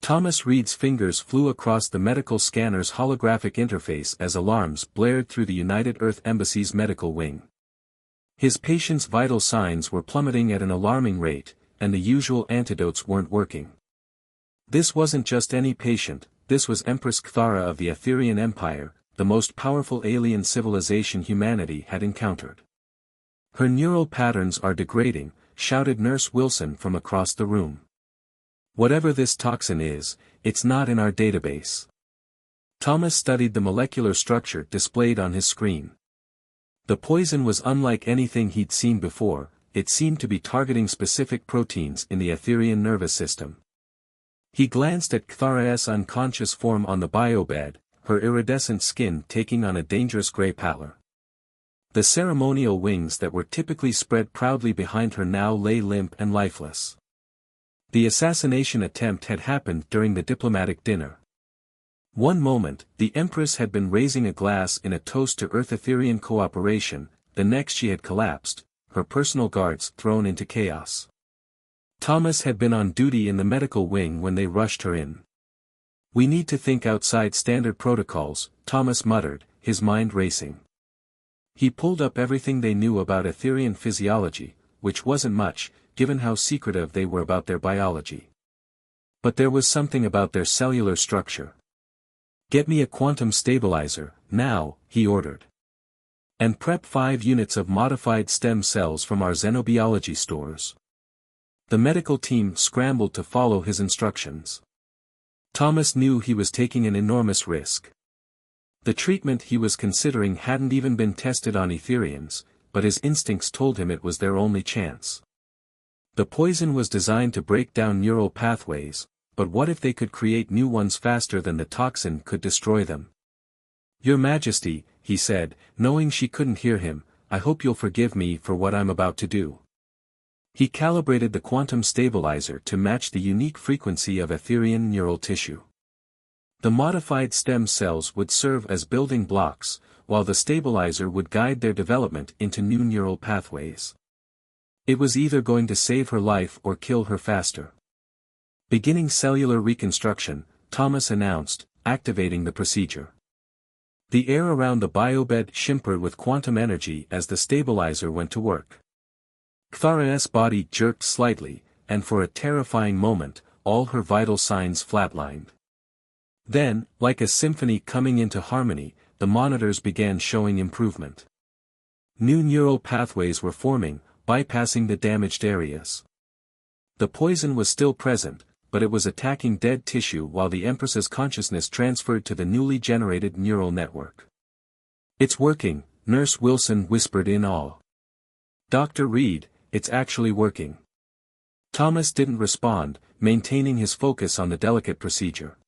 Thomas Reed's fingers flew across the medical scanner's holographic interface as alarms blared through the United Earth Embassy's medical wing. His patient's vital signs were plummeting at an alarming rate, and the usual antidotes weren't working. This wasn't just any patient, this was Empress Kthara of the Etherian Empire, the most powerful alien civilization humanity had encountered. "Her neural patterns are degrading," shouted Nurse Wilson from across the room. "Whatever this toxin is, it's not in our database." Thomas studied the molecular structure displayed on his screen. The poison was unlike anything he'd seen before, it seemed to be targeting specific proteins in the Etherian nervous system. He glanced at Kthara's unconscious form on the biobed, her iridescent skin taking on a dangerous gray pallor. The ceremonial wings that were typically spread proudly behind her now lay limp and lifeless. The assassination attempt had happened during the diplomatic dinner. One moment, the Empress had been raising a glass in a toast to Earth-Etherian cooperation, the next she had collapsed, her personal guards thrown into chaos. Thomas had been on duty in the medical wing when they rushed her in. "We need to think outside standard protocols," Thomas muttered, his mind racing. He pulled up everything they knew about Etherian physiology, which wasn't much, given how secretive they were about their biology. But there was something about their cellular structure. "Get me a quantum stabilizer, now," he ordered. "And prep 5 units of modified stem cells from our xenobiology stores." The medical team scrambled to follow his instructions. Thomas knew he was taking an enormous risk. The treatment he was considering hadn't even been tested on Etherians, but his instincts told him it was their only chance. The poison was designed to break down neural pathways, but what if they could create new ones faster than the toxin could destroy them? "Your Majesty," he said, knowing she couldn't hear him, "I hope you'll forgive me for what I'm about to do." He calibrated the quantum stabilizer to match the unique frequency of Etherian neural tissue. The modified stem cells would serve as building blocks, while the stabilizer would guide their development into new neural pathways. It was either going to save her life or kill her faster. "Beginning cellular reconstruction," Thomas announced, activating the procedure. The air around the biobed shimmered with quantum energy as the stabilizer went to work. Kthara's body jerked slightly, and for a terrifying moment, all her vital signs flatlined. Then, like a symphony coming into harmony, the monitors began showing improvement. New neural pathways were forming, bypassing the damaged areas. The poison was still present, but it was attacking dead tissue while the Empress's consciousness transferred to the newly generated neural network. "It's working," Nurse Wilson whispered in awe. "Dr. Reed, it's actually working." Thomas didn't respond, maintaining his focus on the delicate procedure.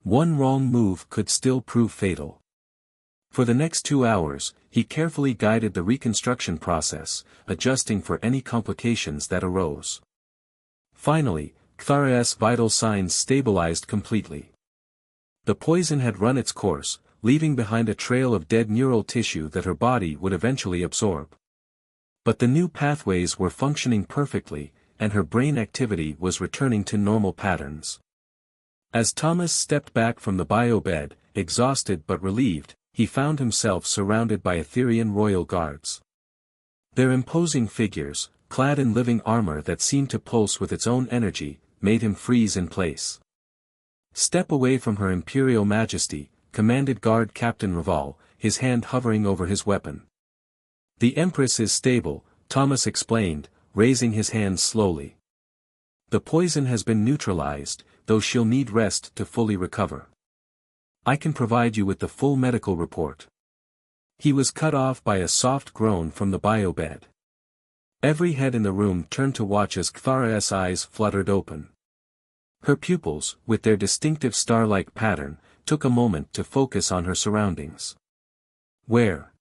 One wrong move could still prove fatal. For the next 2 hours, he carefully guided the reconstruction process, adjusting for any complications that arose. Finally, Kthara's vital signs stabilized completely. The poison had run its course, leaving behind a trail of dead neural tissue that her body would eventually absorb. But the new pathways were functioning perfectly, and her brain activity was returning to normal patterns. As Thomas stepped back from the biobed, exhausted but relieved, he found himself surrounded by Etherian royal guards. Their imposing figures, clad in living armor that seemed to pulse with its own energy, made him freeze in place. "Step away from her Imperial Majesty," commanded Guard Captain Raval, his hand hovering over his weapon. "The Empress is stable," Thomas explained, raising his hand slowly. "The poison has been neutralized, though she'll need rest to fully recover. I can provide you with the full medical report." He was cut off by a soft groan from the biobed. Every head in the room turned to watch as Kthara's eyes fluttered open. Her pupils, with their distinctive star-like pattern, took a moment to focus on her surroundings. "Where?"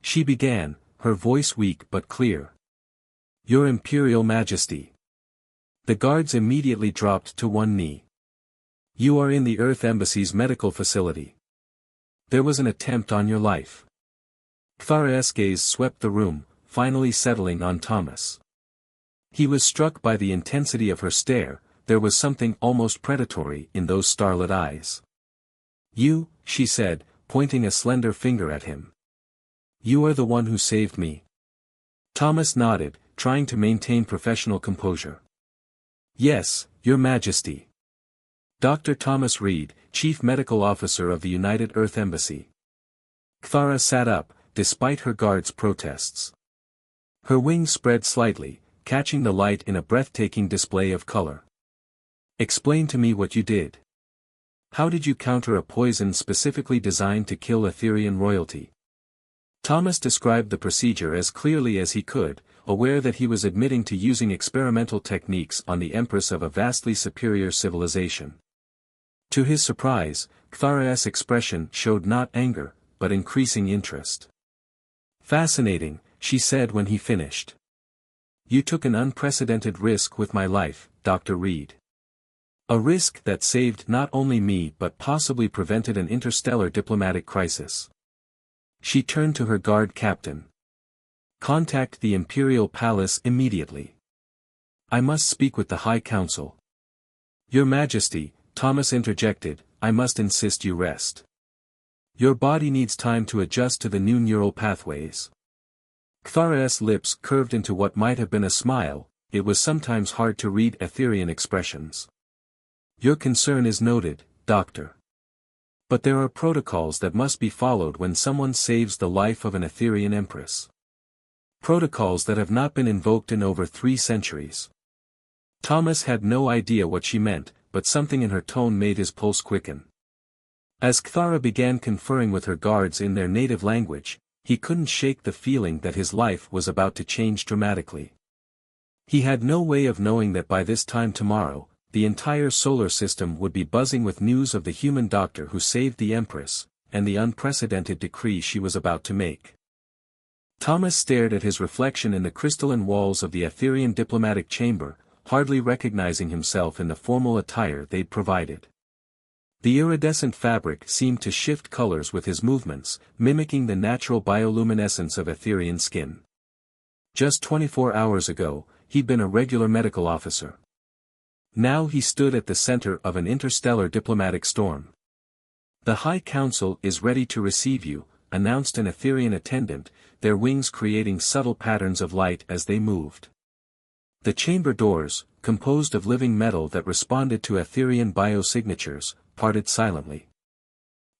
she began, her voice weak but clear. "Your Imperial Majesty." The guards immediately dropped to one knee. "You are in the Earth Embassy's medical facility. There was an attempt on your life." Kthara's gaze swept the room, finally settling on Thomas. He was struck by the intensity of her stare, there was something almost predatory in those starlit eyes. "You," she said, pointing a slender finger at him. "You are the one who saved me." Thomas nodded, trying to maintain professional composure. "Yes, Your Majesty." Dr. Thomas Reed, Chief Medical Officer of the United Earth Embassy. Cthara sat up, despite her guard's protests. Her wings spread slightly, catching the light in a breathtaking display of color. "Explain to me what you did. How did you counter a poison specifically designed to kill Etherian royalty?" Thomas described the procedure as clearly as he could, aware that he was admitting to using experimental techniques on the Empress of a vastly superior civilization. To his surprise, Cthara's expression showed not anger, but increasing interest. "Fascinating," she said when he finished. "You took an unprecedented risk with my life, Dr. Reed. A risk that saved not only me but possibly prevented an interstellar diplomatic crisis." She turned to her guard captain. "Contact the Imperial Palace immediately. I must speak with the High Council." "Your Majesty," Thomas interjected, "I must insist you rest. Your body needs time to adjust to the new neural pathways." Cthara's lips curved into what might have been a smile. It was sometimes hard to read Etherian expressions. "Your concern is noted, Doctor. But there are protocols that must be followed when someone saves the life of an Etherian Empress. Protocols that have not been invoked in over 3 centuries. Thomas had no idea what she meant, but something in her tone made his pulse quicken. As Cthara began conferring with her guards in their native language, he couldn't shake the feeling that his life was about to change dramatically. He had no way of knowing that by this time tomorrow, the entire solar system would be buzzing with news of the human doctor who saved the Empress, and the unprecedented decree she was about to make. Thomas stared at his reflection in the crystalline walls of the Etherian diplomatic chamber, hardly recognizing himself in the formal attire they'd provided. The iridescent fabric seemed to shift colors with his movements, mimicking the natural bioluminescence of Etherian skin. Just 24 hours ago, he'd been a regular medical officer. Now he stood at the center of an interstellar diplomatic storm. "The High Council is ready to receive you," announced an Etherian attendant, their wings creating subtle patterns of light as they moved. The chamber doors, composed of living metal that responded to Etherian biosignatures, parted silently.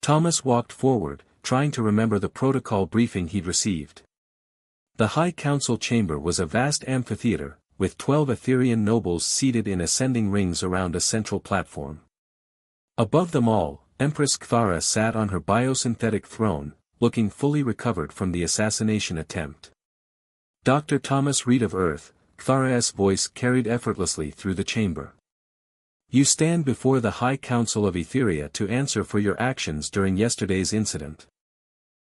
Thomas walked forward, trying to remember the protocol briefing he'd received. The High Council chamber was a vast amphitheater, with 12 Etherian nobles seated in ascending rings around a central platform. Above them all, Empress Cthara sat on her biosynthetic throne, looking fully recovered from the assassination attempt. "Dr. Thomas Reed of Earth," Cthara's voice carried effortlessly through the chamber. "You stand before the High Council of Etheria to answer for your actions during yesterday's incident."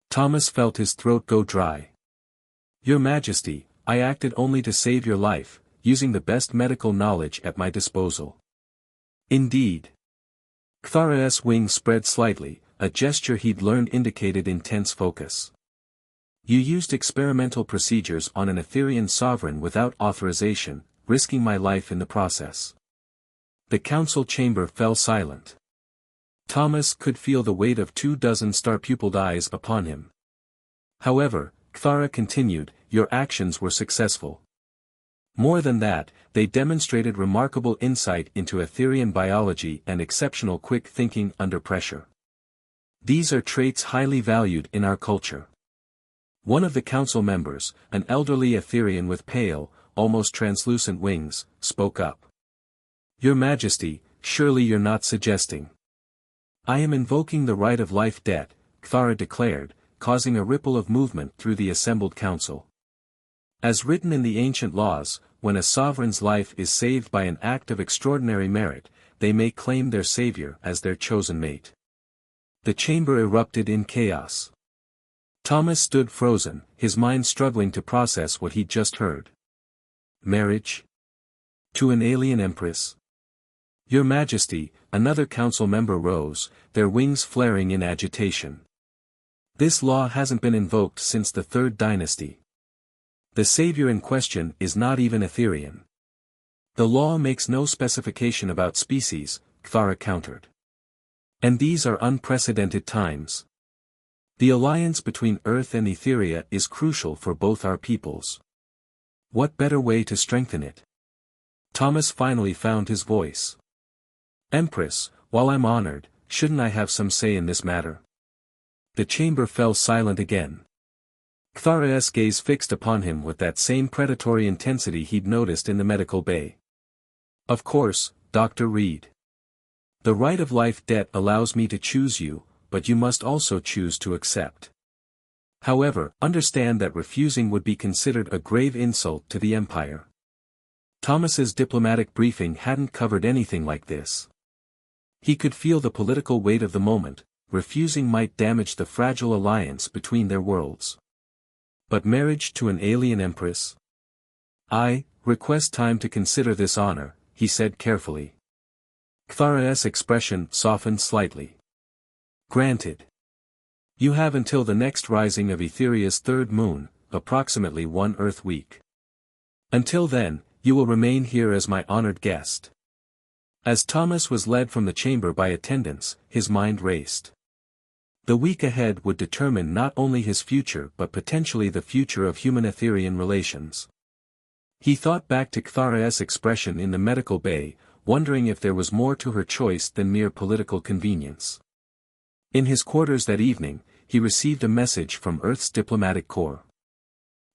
Thomas felt his throat go dry. "Your Majesty, I acted only to save your life, using the best medical knowledge at my disposal." "Indeed." Cthara's wings spread slightly, a gesture he'd learned indicated intense focus. "You used experimental procedures on an Etherian sovereign without authorization, risking my life in the process." The council chamber fell silent. Thomas could feel the weight of 24 star-pupiled eyes upon him. However, Cthara continued, "Your actions were successful. More than that, they demonstrated remarkable insight into Etherian biology and exceptional quick thinking under pressure. These are traits highly valued in our culture." One of the council members, an elderly Etherian with pale, almost translucent wings, spoke up. "Your Majesty, surely you're not suggesting—" "I am invoking the right of life debt," Cthara declared, causing a ripple of movement through the assembled council. As written in the ancient laws, when a sovereign's life is saved by an act of extraordinary merit, they may claim their savior as their chosen mate. The chamber erupted in chaos. Thomas stood frozen, his mind struggling to process what he'd just heard. Marriage? To an alien empress? "Your Majesty," another council member rose, their wings flaring in agitation. "This law hasn't been invoked since the Third Dynasty. The savior in question is not even Etherian." The law makes no specification about species, Thara countered. And these are unprecedented times. The alliance between Earth and Etheria is crucial for both our peoples. What better way to strengthen it? Thomas finally found his voice. Empress, while I'm honored, shouldn't I have some say in this matter? The chamber fell silent again. Thara's gaze fixed upon him with that same predatory intensity he'd noticed in the medical bay. Of course, Dr. Reed. The right of life debt allows me to choose you, but you must also choose to accept. However, understand that refusing would be considered a grave insult to the Empire. Thomas's diplomatic briefing hadn't covered anything like this. He could feel the political weight of the moment. Refusing might damage the fragile alliance between their worlds. But marriage to an alien empress? I request time to consider this honor, he said carefully. Thara's expression softened slightly. Granted. You have until the next rising of Etheria's third moon, approximately 1 Earth week. Until then, you will remain here as my honored guest. As Thomas was led from the chamber by attendants, his mind raced. The week ahead would determine not only his future but potentially the future of human-Etherian relations. He thought back to Thara's expression in the medical bay, wondering if there was more to her choice than mere political convenience. In his quarters that evening, he received a message from Earth's diplomatic corps.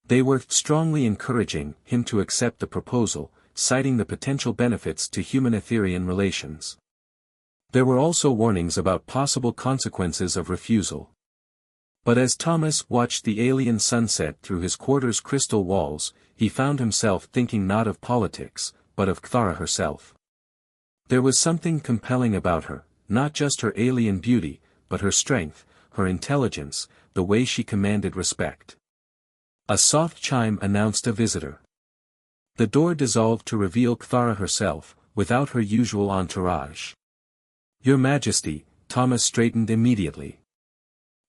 They were strongly encouraging him to accept the proposal, citing the potential benefits to human-Etherian relations. There were also warnings about possible consequences of refusal. But as Thomas watched the alien sunset through his quarters' crystal walls, he found himself thinking not of politics, but of Thara herself. There was something compelling about her, not just her alien beauty, but her strength, her intelligence, the way she commanded respect. A soft chime announced a visitor. The door dissolved to reveal Thara herself, without her usual entourage. Your Majesty, Thomas straightened immediately.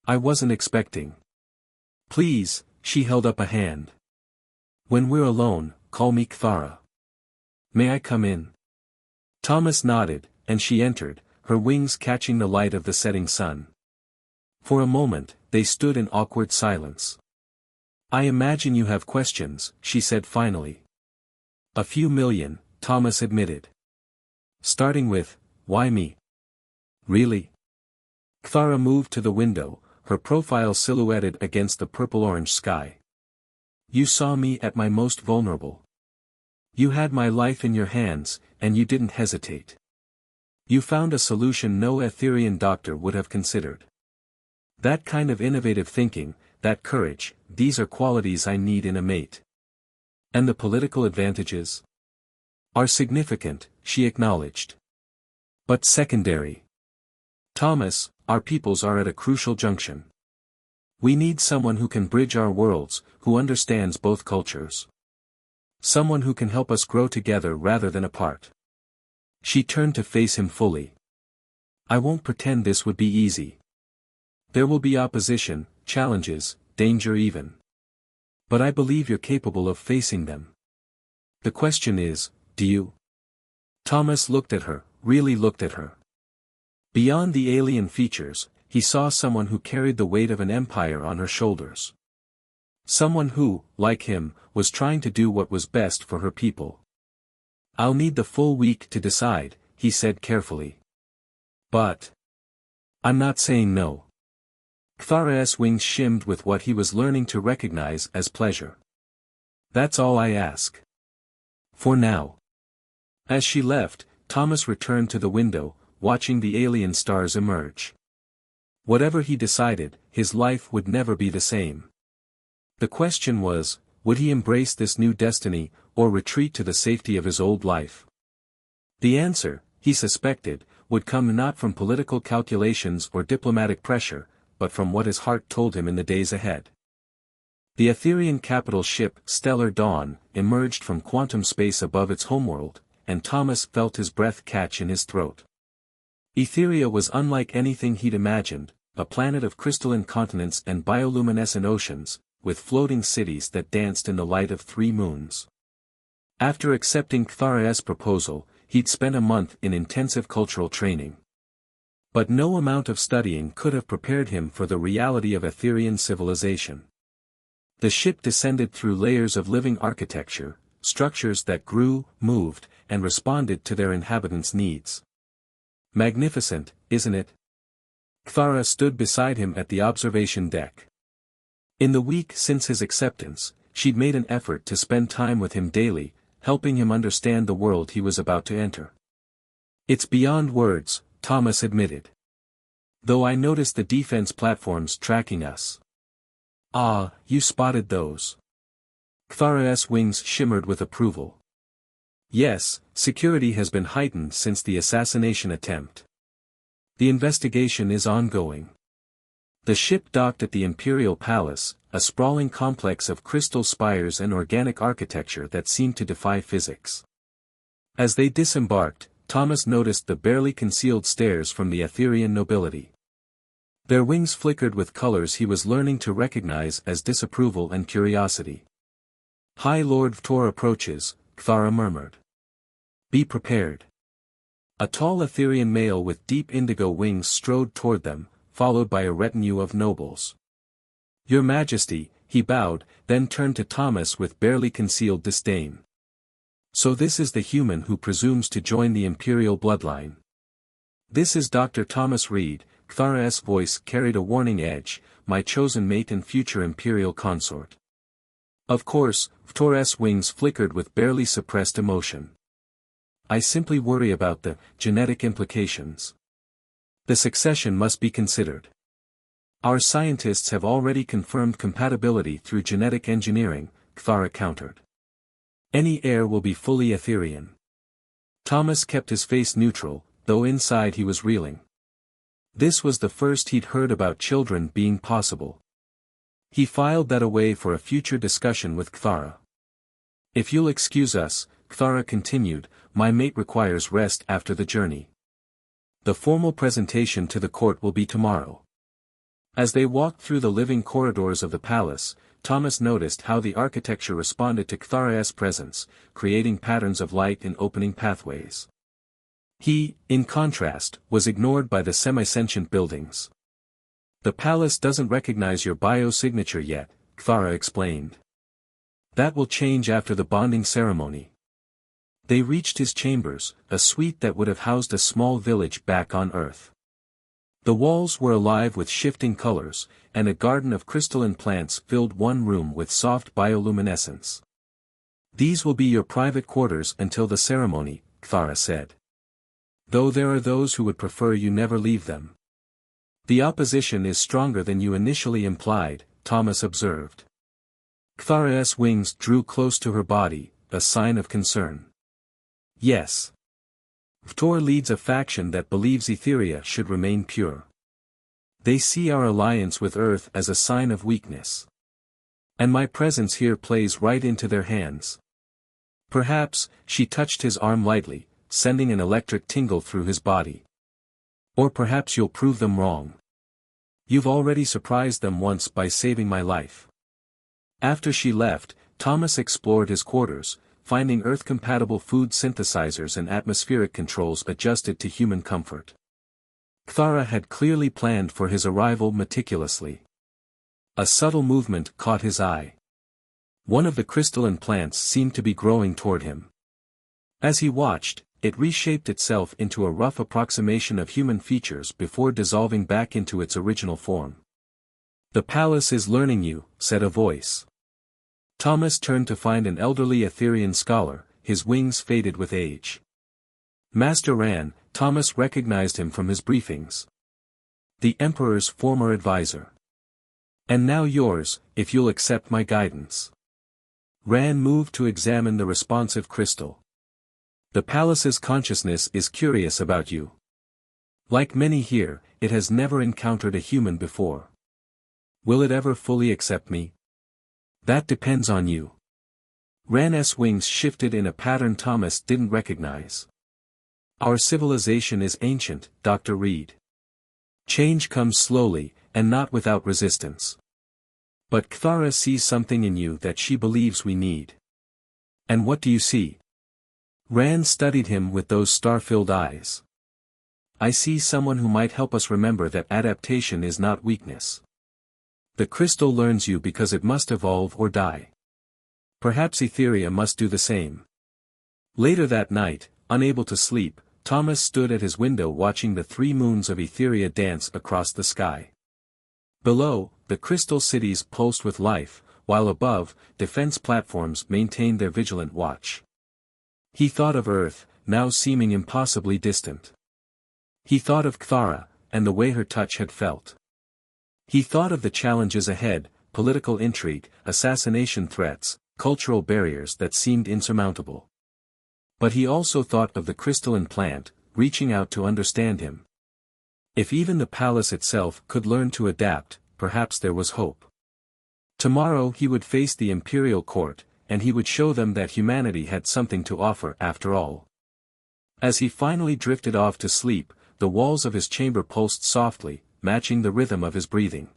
I wasn't expecting. Please, she held up a hand. When we're alone, call me Thara. May I come in? Thomas nodded, and she entered, her wings catching the light of the setting sun. For a moment, they stood in awkward silence. I imagine you have questions, she said finally. A few million, Thomas admitted. Starting with, why me? Really? Thara moved to the window, her profile silhouetted against the purple-orange sky. You saw me at my most vulnerable. You had my life in your hands, and you didn't hesitate. You found a solution no Etherian doctor would have considered. That kind of innovative thinking, that courage, these are qualities I need in a mate. And the political advantages? Are significant, she acknowledged. But secondary. Thomas, our peoples are at a crucial junction. We need someone who can bridge our worlds, who understands both cultures. Someone who can help us grow together rather than apart. She turned to face him fully. I won't pretend this would be easy. There will be opposition, challenges, danger even. But I believe you're capable of facing them. The question is, do you? Thomas looked at her, really looked at her. Beyond the alien features, he saw someone who carried the weight of an empire on her shoulders. Someone who, like him, was trying to do what was best for her people. I'll need the full week to decide, he said carefully. But I'm not saying no. Thara's wings shimmed with what he was learning to recognize as pleasure. That's all I ask. For now. As she left, Thomas returned to the window, watching the alien stars emerge. Whatever he decided, his life would never be the same. The question was, would he embrace this new destiny, or retreat to the safety of his old life? The answer, he suspected, would come not from political calculations or diplomatic pressure, but from what his heart told him in the days ahead. The Etherian capital ship, Stellar Dawn, emerged from quantum space above its homeworld, and Thomas felt his breath catch in his throat. Etheria was unlike anything he'd imagined, a planet of crystalline continents and bioluminescent oceans, with floating cities that danced in the light of 3 moons. After accepting Kthara's proposal, he'd spent a month in intensive cultural training. But no amount of studying could have prepared him for the reality of Etherian civilization. The ship descended through layers of living architecture, structures that grew, moved, and responded to their inhabitants' needs. Magnificent, isn't it? Kthara stood beside him at the observation deck. In the week since his acceptance, she'd made an effort to spend time with him daily, helping him understand the world he was about to enter. "It's beyond words," Thomas admitted. "Though I noticed the defense platforms tracking us." "Ah, you spotted those." Kthara's wings shimmered with approval. "Yes, security has been heightened since the assassination attempt. The investigation is ongoing." The ship docked at the Imperial Palace, a sprawling complex of crystal spires and organic architecture that seemed to defy physics. As they disembarked, Thomas noticed the barely concealed stares from the Etherian nobility. Their wings flickered with colors he was learning to recognize as disapproval and curiosity. "High Lord Vtor approaches," Kthara murmured. "Be prepared." A tall Etherian male with deep indigo wings strode toward them, followed by a retinue of nobles. "Your Majesty," he bowed, then turned to Thomas with barely concealed disdain. "So this is the human who presumes to join the imperial bloodline." "This is Dr. Thomas Reed," Kthara's voice carried a warning edge, "my chosen mate and future imperial consort." Of course, Vtor's wings flickered with barely suppressed emotion. "I simply worry about the genetic implications. The succession must be considered. Our scientists have already confirmed compatibility through genetic engineering," Kthara countered. "Any heir will be fully Etherian." Thomas kept his face neutral, though inside he was reeling. This was the first he'd heard about children being possible. He filed that away for a future discussion with Kthara. "If you'll excuse us," Kthara continued, "my mate requires rest after the journey. The formal presentation to the court will be tomorrow." As they walked through the living corridors of the palace, Thomas noticed how the architecture responded to Kthara's presence, creating patterns of light and opening pathways. He, in contrast, was ignored by the semi-sentient buildings. "The palace doesn't recognize your biosignature yet," Kthara explained. "That will change after the bonding ceremony." They reached his chambers, a suite that would have housed a small village back on Earth. The walls were alive with shifting colors, and a garden of crystalline plants filled one room with soft bioluminescence. "These will be your private quarters until the ceremony," Kthara said. "Though there are those who would prefer you never leave them." "The opposition is stronger than you initially implied," Thomas observed. Kthara's wings drew close to her body, a sign of concern. "Yes. Vtor leads a faction that believes etheria should remain pure. They see our alliance with Earth as a sign of weakness. And my presence here plays right into their hands." Perhaps, she touched his arm lightly, sending an electric tingle through his body. "Or perhaps you'll prove them wrong. You've already surprised them once by saving my life." After she left, Thomas explored his quarters, finding Earth-compatible food synthesizers and atmospheric controls adjusted to human comfort. Kthara had clearly planned for his arrival meticulously. A subtle movement caught his eye. One of the crystalline plants seemed to be growing toward him. As he watched, it reshaped itself into a rough approximation of human features before dissolving back into its original form. "The palace is learning you," said a voice. Thomas turned to find an elderly Etherian scholar, his wings faded with age. Master Ran, Thomas recognized him from his briefings. "The Emperor's former advisor. And now yours, if you'll accept my guidance." Ran moved to examine the responsive crystal. "The palace's consciousness is curious about you. Like many here, it has never encountered a human before. Will it ever fully accept me? That depends on you." Ran's wings shifted in a pattern Thomas didn't recognize. "Our civilization is ancient, Dr. Reed. Change comes slowly, and not without resistance. But Kthara sees something in you that she believes we need. And what do you see? Rand studied him with those star-filled eyes. I see someone who might help us remember that adaptation is not weakness. The crystal learns you because it must evolve or die. Perhaps etheria must do the same. Later that night, unable to sleep, Thomas stood at his window watching the 3 moons of etheria dance across the sky. Below, the crystal cities pulsed with life, while above, defense platforms maintained their vigilant watch. He thought of Earth, now seeming impossibly distant. He thought of Cthara, and the way her touch had felt. He thought of the challenges ahead, political intrigue, assassination threats, cultural barriers that seemed insurmountable. But he also thought of the crystalline plant, reaching out to understand him. If even the palace itself could learn to adapt, perhaps there was hope. Tomorrow he would face the imperial court, and he would show them that humanity had something to offer after all. As he finally drifted off to sleep, the walls of his chamber pulsed softly, matching the rhythm of his breathing.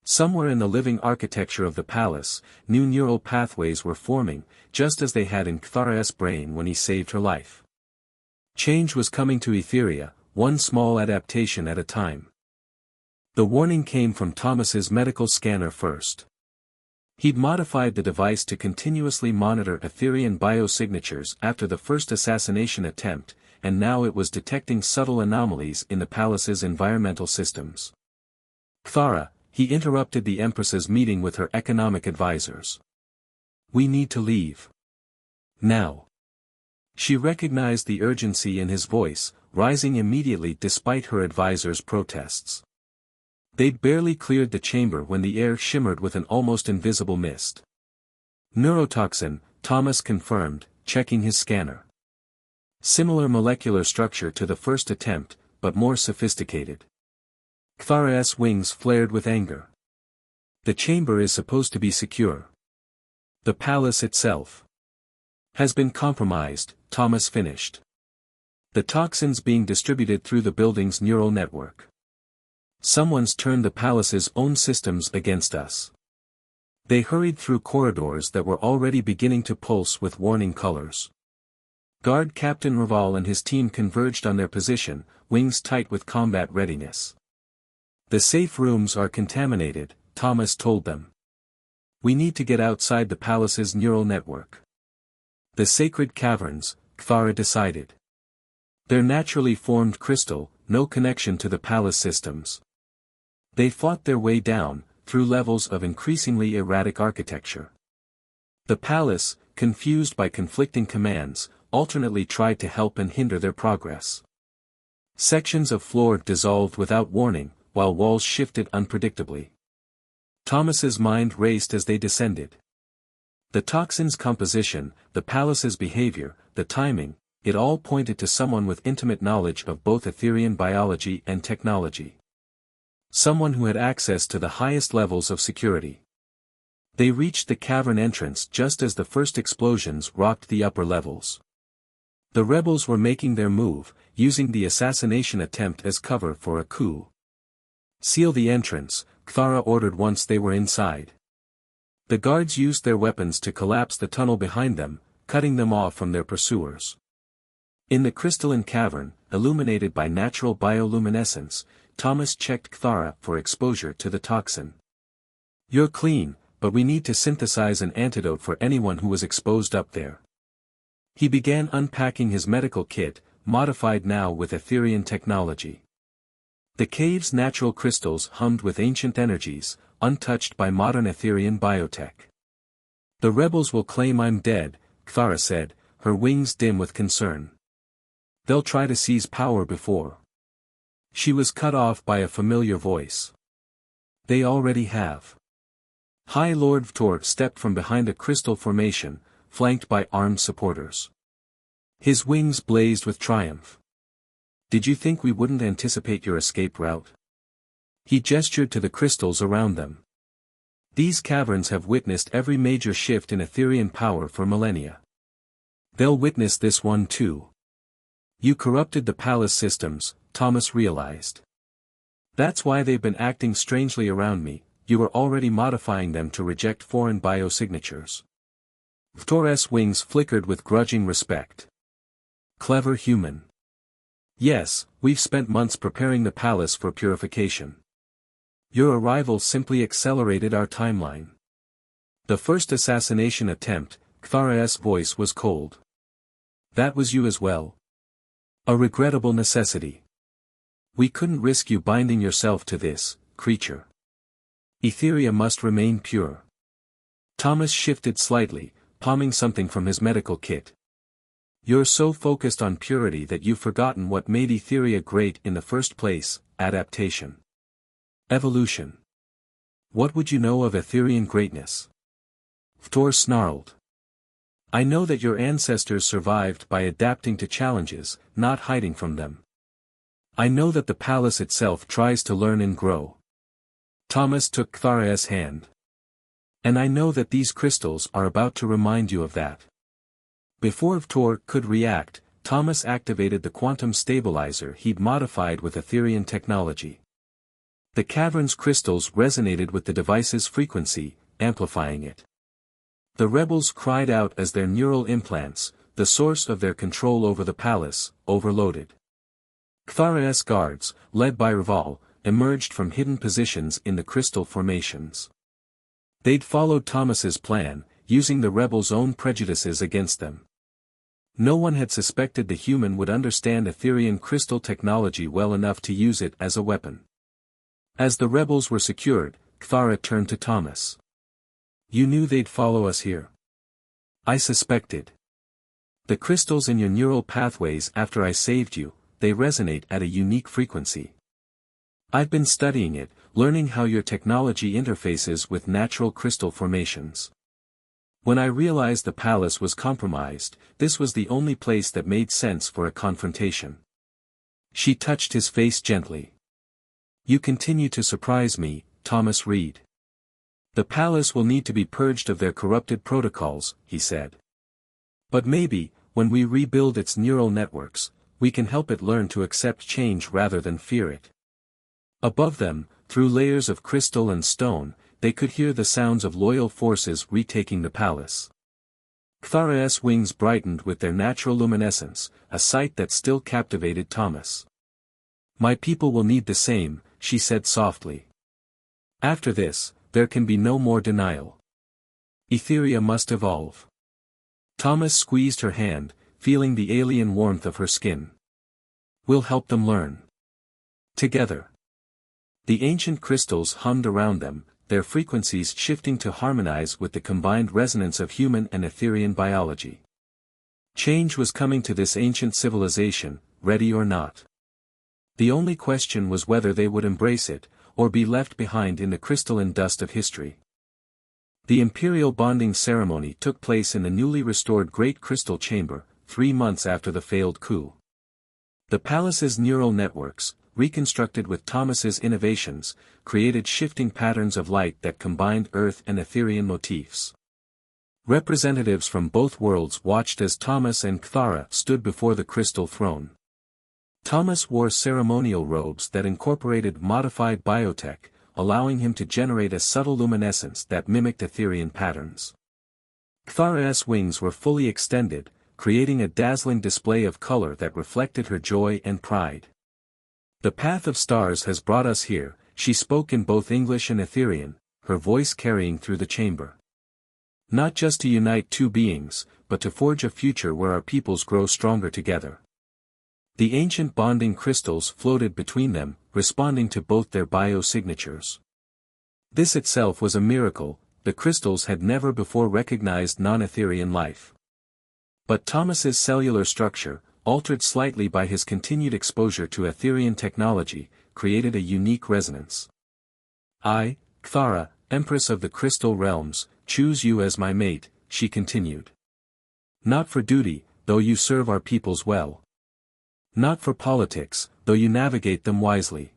Somewhere in the living architecture of the palace, new neural pathways were forming, just as they had in Cthara's brain when he saved her life. Change was coming to etheria, one small adaptation at a time. The warning came from Thomas's medical scanner first. He'd modified the device to continuously monitor Etherian biosignatures after the first assassination attempt, and now it was detecting subtle anomalies in the palace's environmental systems. Cthara, he interrupted the Empress's meeting with her economic advisors. We need to leave. Now. She recognized the urgency in his voice, rising immediately despite her advisors' protests. They'd barely cleared the chamber when the air shimmered with an almost invisible mist. Neurotoxin, Thomas confirmed, checking his scanner. Similar molecular structure to the first attempt, but more sophisticated. Cthara's wings flared with anger. The chamber is supposed to be secure. The palace itself has been compromised, Thomas finished. The toxins being distributed through the building's neural network. Someone's turned the palace's own systems against us. They hurried through corridors that were already beginning to pulse with warning colors. Guard Captain Raval and his team converged on their position, wings tight with combat readiness. The safe rooms are contaminated, Thomas told them. We need to get outside the palace's neural network. The sacred caverns, Cthara decided. They're naturally formed crystal, no connection to the palace systems. They fought their way down, through levels of increasingly erratic architecture. The palace, confused by conflicting commands, alternately tried to help and hinder their progress. Sections of floor dissolved without warning, while walls shifted unpredictably. Thomas's mind raced as they descended. The toxin's composition, the palace's behavior, the timing, it all pointed to someone with intimate knowledge of both Etherian biology and technology. Someone who had access to the highest levels of security. They reached the cavern entrance just as the first explosions rocked the upper levels. The rebels were making their move, using the assassination attempt as cover for a coup. Seal the entrance, Cthara ordered once they were inside. The guards used their weapons to collapse the tunnel behind them, cutting them off from their pursuers. In the crystalline cavern, illuminated by natural bioluminescence, Thomas checked Cthara for exposure to the toxin. You're clean, but we need to synthesize an antidote for anyone who was exposed up there. He began unpacking his medical kit, modified now with Etherian technology. The cave's natural crystals hummed with ancient energies, untouched by modern Etherian biotech. The rebels will claim I'm dead, Cthara said, her wings dim with concern. They'll try to seize power before. She was cut off by a familiar voice. They already have. High Lord Vtor stepped from behind a crystal formation, flanked by armed supporters. His wings blazed with triumph. Did you think we wouldn't anticipate your escape route? He gestured to the crystals around them. These caverns have witnessed every major shift in Etherian power for millennia. They'll witness this one too. You corrupted the palace systems, Thomas realized. That's why they've been acting strangely around me, you were already modifying them to reject foreign biosignatures. Thwarted's wings flickered with grudging respect. Clever human. Yes, we've spent months preparing the palace for purification. Your arrival simply accelerated our timeline. The first assassination attempt, Thwarted's voice was cold. That was you as well. A regrettable necessity. We couldn't risk you binding yourself to this creature. Etheria must remain pure. Thomas shifted slightly, palming something from his medical kit. You're so focused on purity that you've forgotten what made etheria great in the first place: adaptation. Evolution. What would you know of Etherian greatness? Thor snarled. I know that your ancestors survived by adapting to challenges, not hiding from them. I know that the palace itself tries to learn and grow. Thomas took Thwarted's hand. And I know that these crystals are about to remind you of that. Before Thor could react, Thomas activated the quantum stabilizer he'd modified with Etherian technology. The cavern's crystals resonated with the device's frequency, amplifying it. The rebels cried out as their neural implants, the source of their control over the palace, overloaded. Thwarted's guards, led by Raval, emerged from hidden positions in the crystal formations. They'd followed Thomas's plan, using the rebels' own prejudices against them. No one had suspected the human would understand Etherian crystal technology well enough to use it as a weapon. As the rebels were secured, Thwarted turned to Thomas. You knew they'd follow us here. I suspected. The crystals in your neural pathways after I saved you, they resonate at a unique frequency. I've been studying it, learning how your technology interfaces with natural crystal formations. When I realized the palace was compromised, this was the only place that made sense for a confrontation. She touched his face gently. You continue to surprise me, Thomas Reed. The palace will need to be purged of their corrupted protocols, he said. But maybe, when we rebuild its neural networks, we can help it learn to accept change rather than fear it. Above them, through layers of crystal and stone, they could hear the sounds of loyal forces retaking the palace. Thwarted's wings brightened with their natural luminescence, a sight that still captivated Thomas. My people will need the same, she said softly. After this, there can be no more denial. Etheria must evolve. Thomas squeezed her hand, feeling the alien warmth of her skin. We'll help them learn. Together. The ancient crystals hummed around them, their frequencies shifting to harmonize with the combined resonance of human and Etherian biology. Change was coming to this ancient civilization, ready or not. The only question was whether they would embrace it, or be left behind in the crystalline dust of history. The imperial bonding ceremony took place in the newly restored Great Crystal Chamber, 3 months after the failed coup. The palace's neural networks, reconstructed with Thomas's innovations, created shifting patterns of light that combined Earth and Etherian motifs. Representatives from both worlds watched as Thomas and Thwarted stood before the crystal throne. Thomas wore ceremonial robes that incorporated modified biotech, allowing him to generate a subtle luminescence that mimicked Etherian patterns. Thwarted's wings were fully extended, creating a dazzling display of color that reflected her joy and pride. The path of stars has brought us here, she spoke in both English and Etherian, her voice carrying through the chamber. Not just to unite two beings, but to forge a future where our peoples grow stronger together. The ancient bonding crystals floated between them, responding to both their biosignatures. This itself was a miracle, the crystals had never before recognized non-Etherian life. But Thomas's cellular structure, altered slightly by his continued exposure to Etherian technology, created a unique resonance. I, Thara, Empress of the Crystal Realms, choose you as my mate, she continued. Not for duty, though you serve our peoples well. Not for politics, though you navigate them wisely.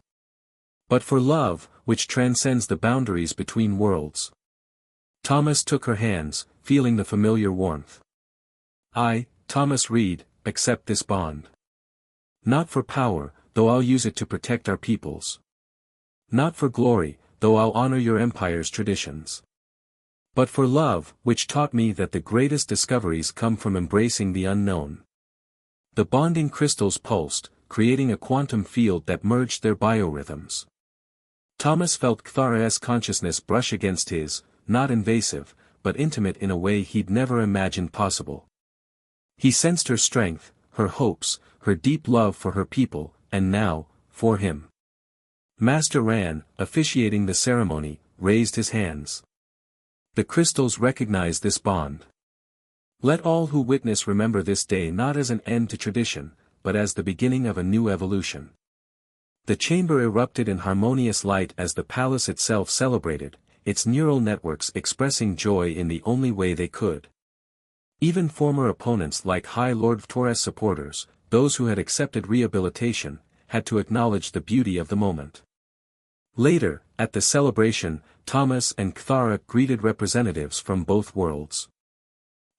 But for love, which transcends the boundaries between worlds. Thomas took her hands, feeling the familiar warmth. I, Thomas Reed, accept this bond. Not for power, though I'll use it to protect our peoples. Not for glory, though I'll honor your empire's traditions. but for love, which taught me that the greatest discoveries come from embracing the unknown. The bonding crystals pulsed, creating a quantum field that merged their biorhythms. Thomas felt Kthara's consciousness brush against his, not invasive, but intimate in a way he'd never imagined possible. He sensed her strength, her hopes, her deep love for her people, and now, for him. Master Ran, officiating the ceremony, raised his hands. The crystals recognized this bond. Let all who witness remember this day not as an end to tradition, but as the beginning of a new evolution. The chamber erupted in harmonious light as the palace itself celebrated, its neural networks expressing joy in the only way they could. Even former opponents like High Lord thwarted supporters, those who had accepted rehabilitation, had to acknowledge the beauty of the moment. Later, at the celebration, Thomas and Kthara greeted representatives from both worlds.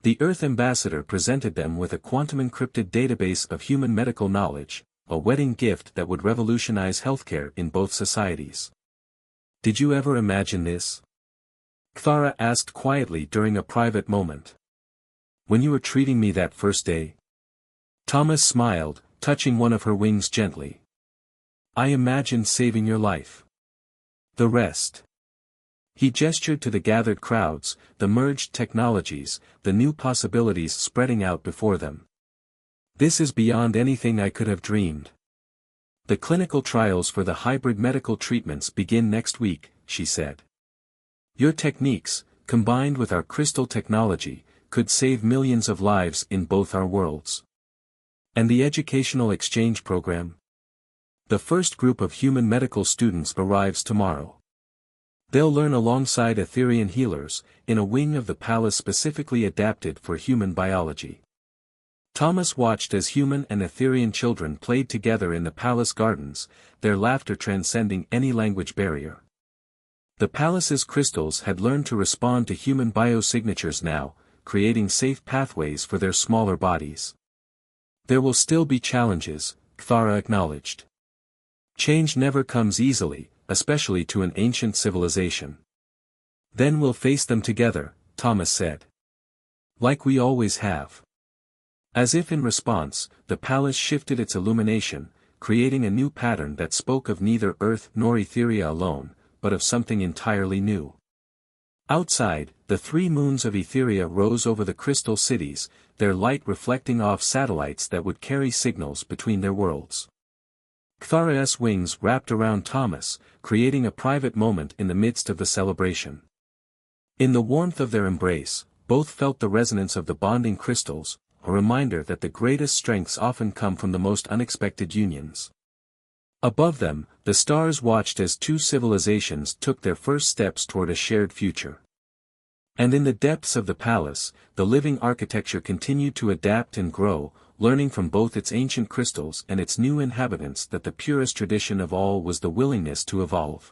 The Earth ambassador presented them with a quantum-encrypted database of human medical knowledge, a wedding gift that would revolutionize healthcare in both societies. Did you ever imagine this? Kthara asked quietly during a private moment. When you were treating me that first day? Thomas smiled, touching one of her wings gently. I imagined saving your life. The rest. He gestured to the gathered crowds, the merged technologies, the new possibilities spreading out before them. This is beyond anything I could have dreamed. The clinical trials for the hybrid medical treatments begin next week, she said. Your techniques, combined with our crystal technology, could save millions of lives in both our worlds. And the educational exchange program? The first group of human medical students arrives tomorrow. They'll learn alongside Etherian healers, in a wing of the palace specifically adapted for human biology. Thomas watched as human and Etherian children played together in the palace gardens, their laughter transcending any language barrier. The palace's crystals had learned to respond to human biosignatures now, creating safe pathways for their smaller bodies. There will still be challenges, Kthara acknowledged. Change never comes easily, especially to an ancient civilization. Then we'll face them together, Thomas said. Like we always have. As if in response, the palace shifted its illumination, creating a new pattern that spoke of neither Earth nor Etheria alone, but of something entirely new. Outside, the 3 moons of Etheria rose over the crystal cities, their light reflecting off satellites that would carry signals between their worlds. Kthara's wings wrapped around Thomas, creating a private moment in the midst of the celebration. In the warmth of their embrace, both felt the resonance of the bonding crystals, a reminder that the greatest strengths often come from the most unexpected unions. Above them, the stars watched as 2 civilizations took their first steps toward a shared future. And in the depths of the palace, the living architecture continued to adapt and grow, learning from both its ancient crystals and its new inhabitants that the purest tradition of all was the willingness to evolve.